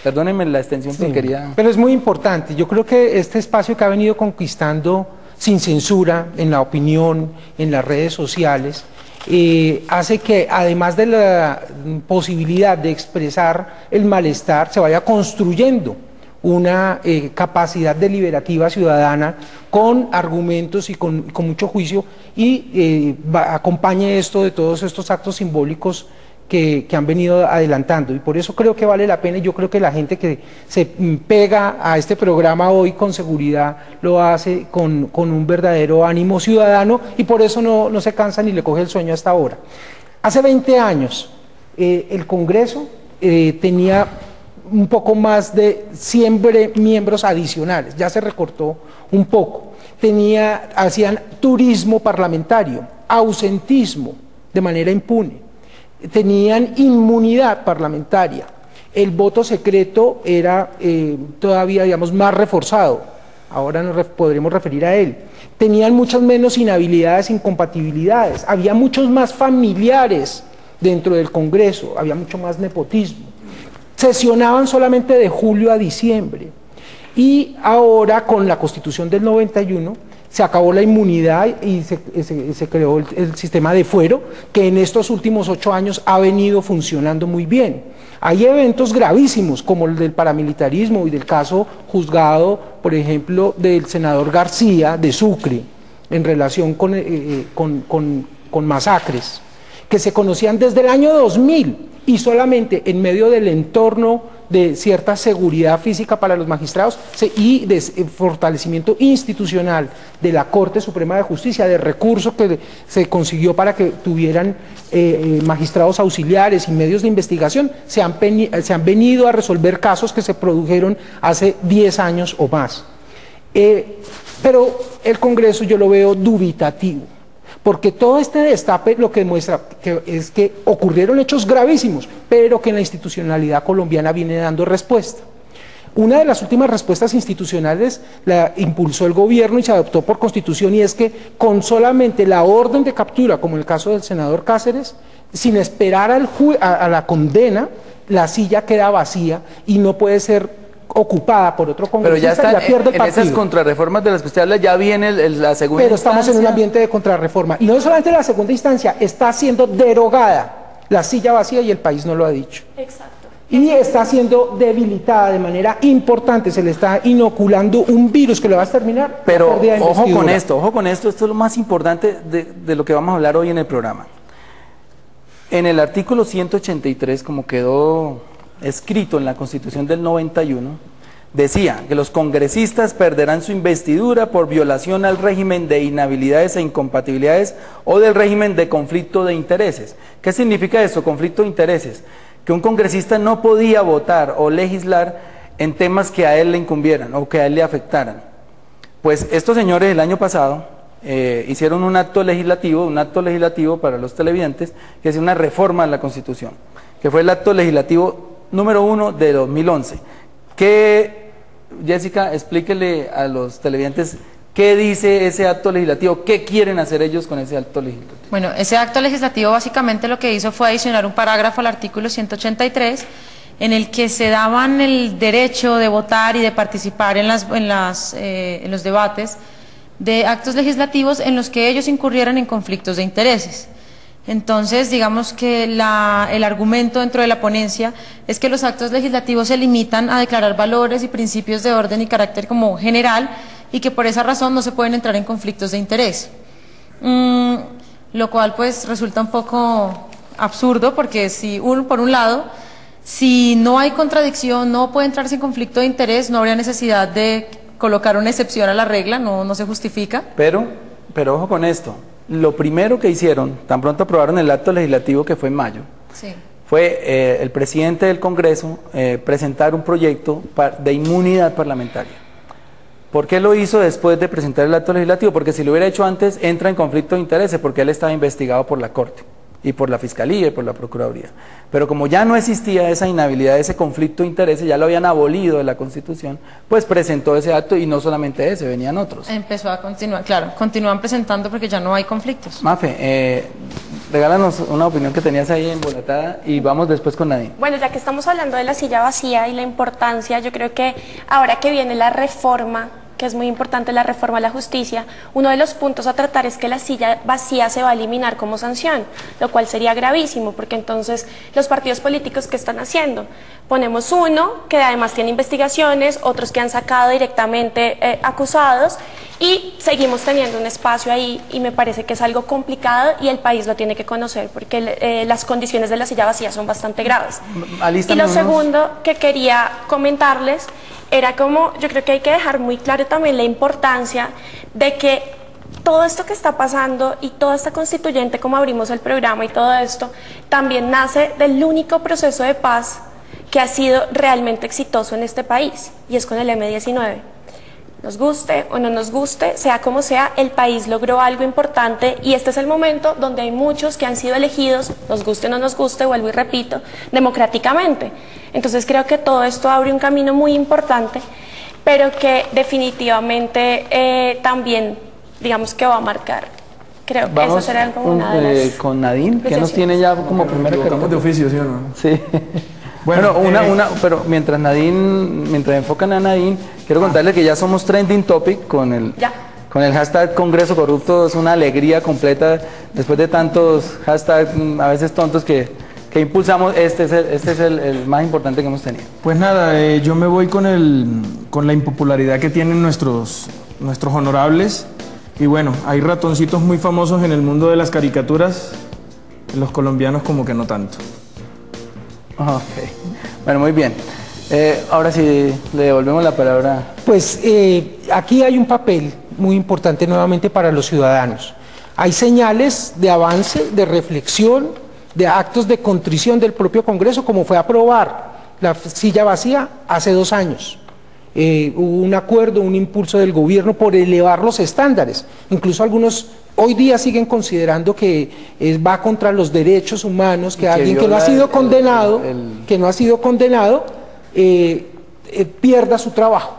Perdónenme la extensión, pero quería... Pero es muy importante. Yo creo que este espacio que ha venido conquistando sin censura en la opinión, en las redes sociales, hace que además de la posibilidad de expresar el malestar, se vaya construyendo una capacidad deliberativa ciudadana con argumentos y con mucho juicio, y acompañe esto de todos estos actos simbólicos que han venido adelantando. Y por eso creo que vale la pena, y yo creo que la gente que se pega a este programa hoy con seguridad lo hace con un verdadero ánimo ciudadano, y por eso no se cansa ni le coge el sueño hasta ahora. Hace 20 años el Congreso tenía un poco más de 100 miembros adicionales, ya se recortó un poco. Hacían turismo parlamentario, ausentismo de manera impune, tenían inmunidad parlamentaria, el voto secreto era todavía, digamos, más reforzado, ahora nos podremos referir a él. Tenían muchas menos inhabilidades, incompatibilidades, había muchos más familiares dentro del Congreso, había mucho más nepotismo. Sesionaban solamente de julio a diciembre, y ahora con la Constitución del 91 se acabó la inmunidad y se creó el sistema de fuero, que en estos últimos 8 años ha venido funcionando muy bien. Hay eventos gravísimos como el del paramilitarismo y del caso juzgado, por ejemplo, del senador García de Sucre en relación con masacres que se conocían desde el año 2000, y solamente en medio del entorno de cierta seguridad física para los magistrados y de fortalecimiento institucional de la Corte Suprema de Justicia, de recursos que se consiguió para que tuvieran magistrados auxiliares y medios de investigación, se han venido a resolver casos que se produjeron hace 10 años o más. Pero el Congreso yo lo veo dubitativo, porque todo este destape lo que demuestra es que ocurrieron hechos gravísimos, pero que la institucionalidad colombiana viene dando respuesta. Una de las últimas respuestas institucionales la impulsó el gobierno y se adoptó por constitución, y es que con solamente la orden de captura, como en el caso del senador Cáceres, sin esperar a la condena, la silla queda vacía y no puede ser ocupada por otro congresista. Pero ya están en esas contrarreformas de las que usted habla, ya viene la segunda Pero instancia. estamos en un ambiente de contrarreforma, y no solamente la segunda instancia, está siendo derogada la silla vacía y el país no lo ha dicho. Exacto. Y está siendo debilitada de manera importante, se le está inoculando un virus que lo va a exterminar. Pero ojo con esto, esto es lo más importante de lo que vamos a hablar hoy en el programa. En el artículo 183, como quedó escrito en la Constitución del 91, decía que los congresistas perderán su investidura por violación al régimen de inhabilidades e incompatibilidades o del régimen de conflicto de intereses. ¿Qué significa esto, conflicto de intereses? Que un congresista no podía votar o legislar en temas que a él le incumbieran o que a él le afectaran. Pues estos señores el año pasado hicieron un acto legislativo para los televidentes, que es una reforma a la Constitución, que fue el acto legislativo número 1 de 2011. Jessica, explíquele a los televidentes qué dice ese acto legislativo, qué quieren hacer ellos con ese acto legislativo. Bueno, ese acto legislativo básicamente lo que hizo fue adicionar un parágrafo al artículo 183 en el que se daban el derecho de votar y de participar en los debates de actos legislativos en los que ellos incurrieran en conflictos de intereses. Entonces, digamos que el argumento dentro de la ponencia es que los actos legislativos se limitan a declarar valores y principios de orden y carácter como general, y que por esa razón no se pueden entrar en conflictos de interés. Lo cual pues resulta un poco absurdo, porque por un lado, si no hay contradicción, no puede entrarse en conflicto de interés, no habría necesidad de colocar una excepción a la regla, no se justifica. Pero ojo con esto. Lo primero que hicieron, tan pronto aprobaron el acto legislativo, que fue en mayo, sí, fue el presidente del Congreso presentar un proyecto de inmunidad parlamentaria. ¿Por qué lo hizo después de presentar el acto legislativo? Porque si lo hubiera hecho antes, entra en conflicto de intereses, porque él estaba investigado por la Corte. y por la Fiscalía y por la Procuraduría. Pero como ya no existía esa inhabilidad, ese conflicto de intereses, ya lo habían abolido de la Constitución, pues presentó ese acto y no solamente ese, venían otros. Empezó a continuar, claro, continúan presentando porque ya no hay conflictos. Mafe, regálanos una opinión que tenías ahí embolatada y vamos después con Nadine. Bueno, ya que estamos hablando de la silla vacía y la importancia, yo creo que ahora que viene la reforma, que es muy importante, la reforma a la justicia, uno de los puntos a tratar es que la silla vacía se va a eliminar como sanción, lo cual sería gravísimo, porque entonces los partidos políticos, ¿qué están haciendo? Ponemos uno que además tiene investigaciones, otros que han sacado directamente acusados, y seguimos teniendo un espacio ahí, y me parece que es algo complicado y el país lo tiene que conocer, porque las condiciones de la silla vacía son bastante graves. Y lo segundo que quería comentarles era como, yo creo que hay que dejar muy claro también la importancia de que todo esto que está pasando y toda esta constituyente, como abrimos el programa y todo esto, también nace del único proceso de paz que ha sido realmente exitoso en este país, y es con el M-19. Nos guste o no nos guste, sea como sea, el país logró algo importante, y este es el momento donde hay muchos que han sido elegidos, nos guste o no nos guste, vuelvo y repito, democráticamente. Entonces creo que todo esto abre un camino muy importante, pero que definitivamente también, digamos que va a marcar. Creo que esa será como una de las... con Nadine, que nos tiene ya como primera carta de oficio, ¿sí o no? Sí. Bueno, pero mientras enfocan a Nadine, quiero contarles que ya somos trending topic con el hashtag Congreso Corrupto. Es una alegría completa después de tantos hashtags a veces tontos que impulsamos. Este es el más importante que hemos tenido. Pues nada, yo me voy con la impopularidad que tienen nuestros honorables, y bueno, hay ratoncitos muy famosos en el mundo de las caricaturas, los colombianos como que no tanto. Ok, bueno, muy bien. Ahora sí, le devolvemos la palabra. Pues aquí hay un papel muy importante nuevamente para los ciudadanos. Hay señales de avance, de reflexión, de actos de contrición del propio Congreso, como fue aprobar la silla vacía hace 2 años. Hubo un acuerdo, un impulso del gobierno por elevar los estándares. Incluso algunos hoy día siguen considerando que va contra los derechos humanos, que alguien que no ha sido condenado, pierda su trabajo,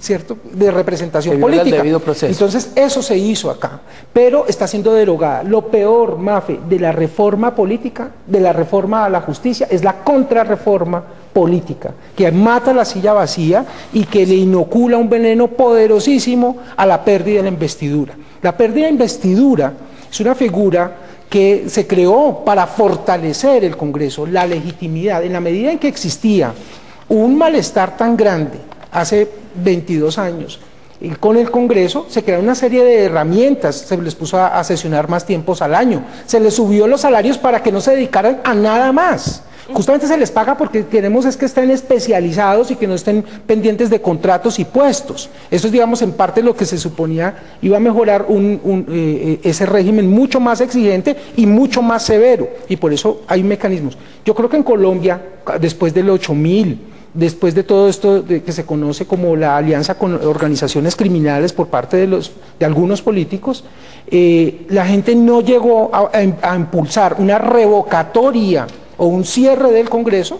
¿cierto?, de representación política. El debido proceso. Entonces eso se hizo acá, pero está siendo derogada. Lo peor, Mafe, de la reforma política, de la reforma a la justicia, es la contrarreforma política, que mata la silla vacía y que le inocula un veneno poderosísimo a la pérdida de la investidura. La pérdida de investidura es una figura que se creó para fortalecer el Congreso, la legitimidad. En la medida en que existía un malestar tan grande hace 22 años con el Congreso, se crearon una serie de herramientas, se les puso a sesionar más tiempos al año, se les subió los salarios para que no se dedicaran a nada más. Justamente se les paga porque queremos es que estén especializados y que no estén pendientes de contratos y puestos. Eso es, digamos, en parte lo que se suponía iba a mejorar ese régimen mucho más exigente y mucho más severo, y por eso hay mecanismos. Yo creo que en Colombia, después del 8000, después de todo esto que se conoce como la alianza con organizaciones criminales por parte de algunos políticos, la gente no llegó a impulsar una revocatoria o un cierre del Congreso,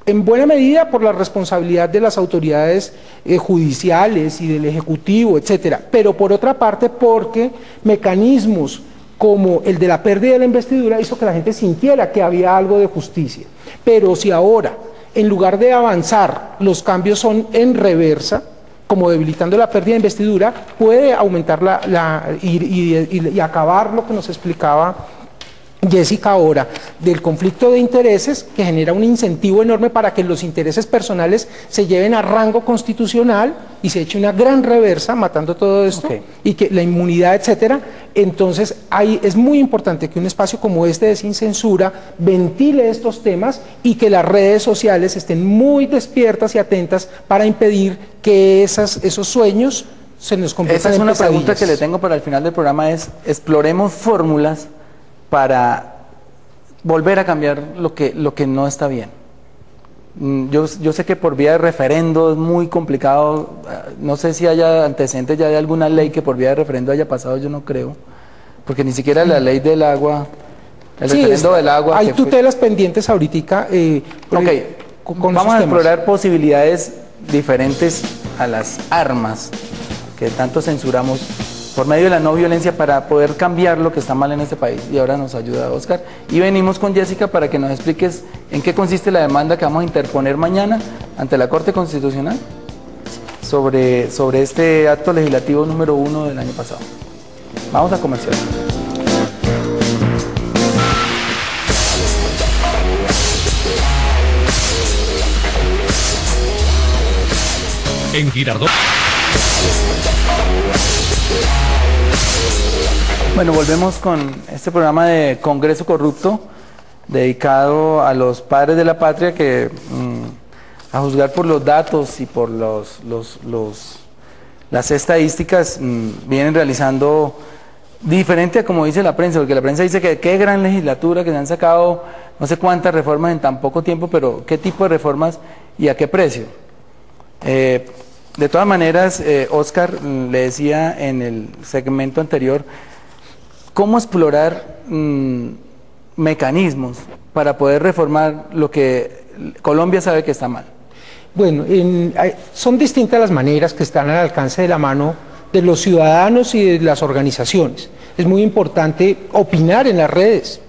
en buena medida por la responsabilidad de las autoridades judiciales y del Ejecutivo, etcétera, pero por otra parte porque mecanismos como el de la pérdida de la investidura hizo que la gente sintiera que había algo de justicia. Pero si ahora, en lugar de avanzar, los cambios son en reversa, como debilitando la pérdida de investidura, puede aumentar y acabar lo que nos explicaba Jessica ahora, del conflicto de intereses, que genera un incentivo enorme para que los intereses personales se lleven a rango constitucional y se eche una gran reversa matando todo esto, y que la inmunidad, etcétera. Entonces es muy importante que un espacio como este de Sin Censura ventile estos temas y que las redes sociales estén muy despiertas y atentas para impedir que esos sueños se nos conviertan en pesadillas. Esa es una pregunta que le tengo para el final del programa, es exploremos fórmulas para volver a cambiar lo que no está bien. Yo sé que por vía de referendo es muy complicado, no sé si haya antecedentes ya de alguna ley que por vía de referendo haya pasado, yo no creo, porque ni siquiera la ley del agua El referendo del agua. Hay tutelas pendientes ahorita. Vamos a explorar posibilidades diferentes a las armas que tanto censuramos por medio de la no violencia para poder cambiar lo que está mal en este país. Y ahora nos ayuda Oscar. Y venimos con Jessica para que nos expliques en qué consiste la demanda que vamos a interponer mañana ante la Corte Constitucional sobre este acto legislativo número 1 del año pasado. Vamos a comercial. En Girardot. Bueno, volvemos con este programa de Congreso Corrupto dedicado a los padres de la patria que, a juzgar por los datos y por las estadísticas, vienen realizando diferente a como dice la prensa, porque la prensa dice que qué gran legislatura, que se han sacado no sé cuántas reformas en tan poco tiempo, pero qué tipo de reformas y a qué precio. De todas maneras, Oscar le decía en el segmento anterior, cómo explorar mecanismos para poder reformar lo que Colombia sabe que está mal. Bueno, son distintas las maneras que están al alcance de la mano de los ciudadanos y de las organizaciones. Es muy importante opinar en las redes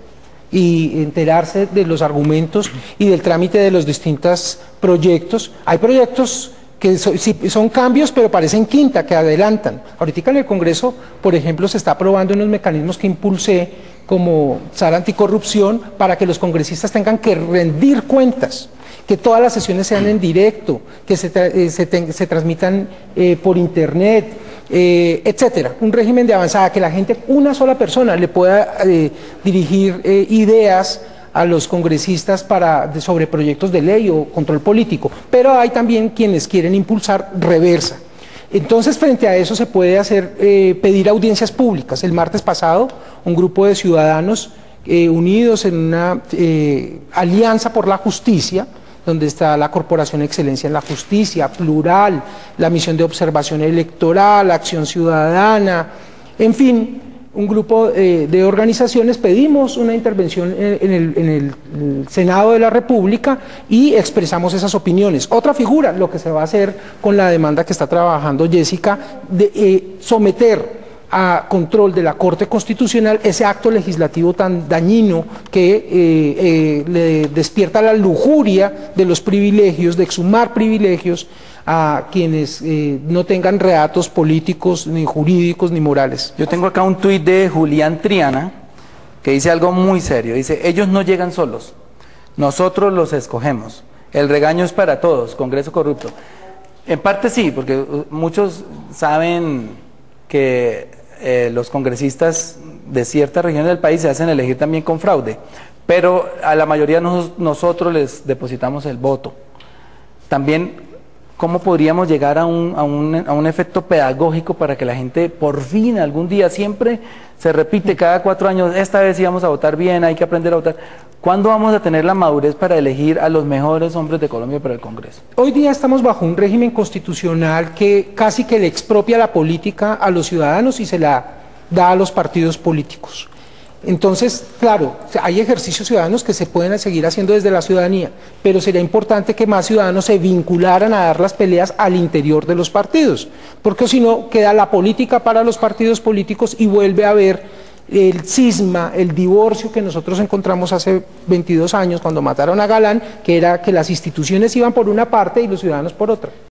y enterarse de los argumentos y del trámite de los distintos proyectos. Hay proyectos que son cambios, pero parecen quinta, que adelantan. Ahorita en el Congreso, por ejemplo, se está aprobando unos mecanismos que impulsé, como sala anticorrupción, para que los congresistas tengan que rendir cuentas, que todas las sesiones sean en directo, que se transmitan por internet, etcétera. Un régimen de avanzada, que la gente, una sola persona, le pueda dirigir ideas a los congresistas sobre proyectos de ley o control político, pero hay también quienes quieren impulsar reversa. Entonces, frente a eso se puede pedir audiencias públicas. El martes pasado, un grupo de ciudadanos unidos en una alianza por la justicia, donde está la Corporación Excelencia en la Justicia, Plural, la Misión de Observación Electoral, Acción Ciudadana, en fin, un grupo de organizaciones, pedimos una intervención en el Senado de la República y expresamos esas opiniones. Otra figura, lo que se va a hacer con la demanda que está trabajando Jessica, de someter a control de la Corte Constitucional ese acto legislativo tan dañino que le despierta la lujuria de los privilegios, de exhumar privilegios a quienes no tengan reatos políticos, ni jurídicos, ni morales. Yo tengo acá un tuit de Julián Triana que dice algo muy serio. Dice, ellos no llegan solos, nosotros los escogemos. El regaño es para todos, Congreso Corrupto. En parte sí, porque muchos saben que los congresistas de ciertas regiones del país se hacen elegir también con fraude, pero a la mayoría nosotros les depositamos el voto. También, ¿cómo podríamos llegar a un efecto pedagógico para que la gente por fin algún día, siempre se repite cada 4 años, esta vez íbamos a votar bien, hay que aprender a votar? ¿Cuándo vamos a tener la madurez para elegir a los mejores hombres de Colombia para el Congreso? Hoy día estamos bajo un régimen constitucional que casi que le expropia la política a los ciudadanos y se la da a los partidos políticos. Entonces, claro, hay ejercicios ciudadanos que se pueden seguir haciendo desde la ciudadanía, pero sería importante que más ciudadanos se vincularan a dar las peleas al interior de los partidos, porque si no, queda la política para los partidos políticos y vuelve a haber el cisma, el divorcio que nosotros encontramos hace 22 años cuando mataron a Galán, que era que las instituciones iban por una parte y los ciudadanos por otra.